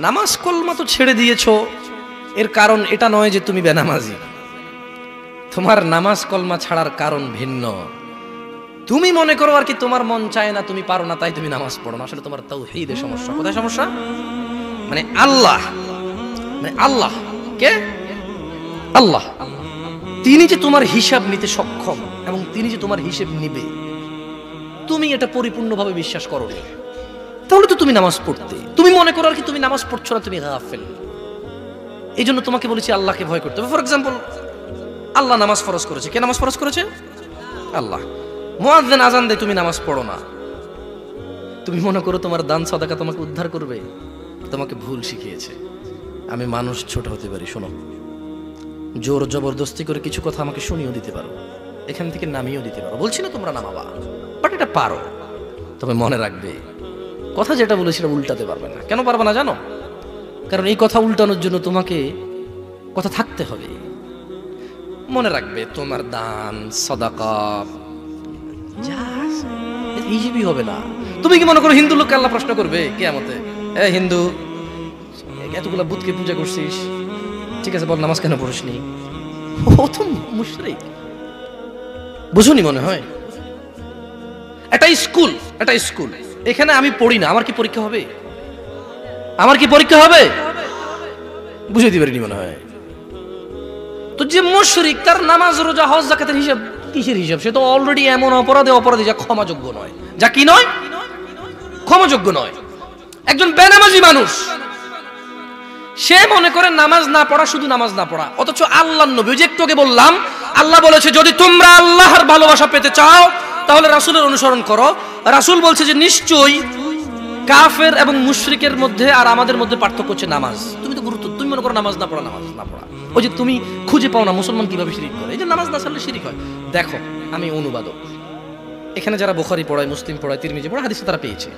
নামাজ কলমা তো ছেড়ে দিয়েছো, এর কারণ এটা নয় যে তুমি বেনামাজি। তোমার নামাজ কলমা ছাড়ার কারণ ভিন্ন। তুমি মনে করো আর কি তোমার মন চায় না, তুমি পারো না, তাই তুমি নামাজ পড়ো না। আসলে তোমার তাওহীদে সমস্যা। কোথায় সমস্যা? মানে আল্লাহ, মানে আল্লাহ কে? আল্লাহ তিনি যে তোমার হিসাব নিতে সক্ষম এবং তিনি যে তোমার হিসেব নিবে, তুমি এটা পরিপূর্ণভাবে বিশ্বাস করো না, তাহলে তো তুমি নামাজ পড়তে। তুমি মনে করো আর কি তুমি নামাজ পড়ছো না, তুমি গাফেল। এই জন্য তোমাকে বলেছি আল্লাহকে ভয় করতে হবে। ফর এক্সাম্পল, আল্লাহ নামাজ ফরজ করেছে। কে নামাজ ফরজ করেছে? আল্লাহ। মুয়াজ্জিন আজান দেয়, তুমি নামাজ পড়ো না। তুমি মনে করো তোমার দান সাদাকা তোমাকে উদ্ধার করবে, তোমাকে ভুল শিখিয়েছে। আমি মানুষ, ছোট হতে পারি, শোনো, জোর জবরদস্তি করে কিছু কথা আমাকে শুনিয়েও দিতে পারো, এখান থেকে নামিয়েও দিতে পারো। বলছি না তোমরা নামাবা, বাট এটা পারো। তবে মনে রাখবে, কথা যেটা বলে সেটা উল্টাতে পারবে না। কেন পারবে না জানো? কারণ এই কথা উল্টানোর জন্য তোমাকে কথা থাকতে হবে। মনে রাখবে, তোমার দান সাদাকা হিসেবই হবে না। তুমি কি মনে করো হিন্দু লোককে আল্লাহ প্রশ্ন করবে কিয়ামতে, এ হিন্দু, এতগুলা বুতকে পূজা করছিস, ঠিক আছে বল নামাজ কেন পড়িসনি? ও তো মুশরিক। বুঝুনি মনে হয়? এটা স্কুল, এটা স্কুল, এখানে আমি পড়ি না, আমার কি পরীক্ষা হবে? আমার কি পরীক্ষা হবে? বুঝাইতে পারিনি মনে হয়। তো যে মুশরিক, তার নামাজ রোজা হজ যাকাতের হিসাব কিসের হিসাব? সে তো অলরেডি এমন অপরাধী যা ক্ষমাযোগ্য নয়, যা কি নয়, ক্ষমাযোগ্য নয়। একজন বেনামাজি মানুষ, সে মনে করে নামাজ না পড়া শুধু নামাজ না পড়া, অথচ আল্লাহর নবী, যে একটু আগে বললাম, আল্লাহ বলেছে যদি তোমরা আল্লাহর ভালোবাসা পেতে চাও তাহলে রাসূলের অনুসরণ করো। রাসূল বলছে যে নিশ্চয়ই কাফের এবং মুশরিকের মধ্যে আর আমাদের মধ্যে পার্থক্য হচ্ছে নামাজ। তুমি তো গুরুত্ব, তুমি মনে করো নামাজ না পড়া, নামাজ না পড়া। ওই যে তুমি খুঁজে পাও না মুসলমান কিভাবে শিরিক করে, এই যে নামাজ না ছাড়লে শিরিক হয়। দেখো, আমি অনুবাদক, এখানে যারা বুখারী পড়ায়, মুসলিম পড়ায়, তিরমিজি পড়ায়, হাদিসে তারা পেয়েছে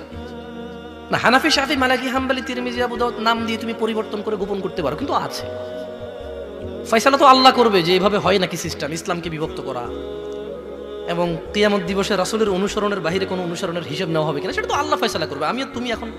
না। হানাফি, শাফি, মালিকি, হাম্বলি, তিরমিজি, আবু দাউদ নাম দিয়ে তুমি পরিবর্তন করে গোপন করতে পারো, কিন্তু আছে। ফয়সালা তো আল্লাহ করবে যে এইভাবে হয় নাকি সিস্টেম, ইসলামকে বিভক্ত করা এবং কিয়ামত দিবসে রাসূলের অনুসরণের বাইরে কোনো অনুসরণের হিসাব নেওয়া হবে কিনা, সেটা তো আল্লাহ ফয়সালা করবে। আমি আর তুমি এখন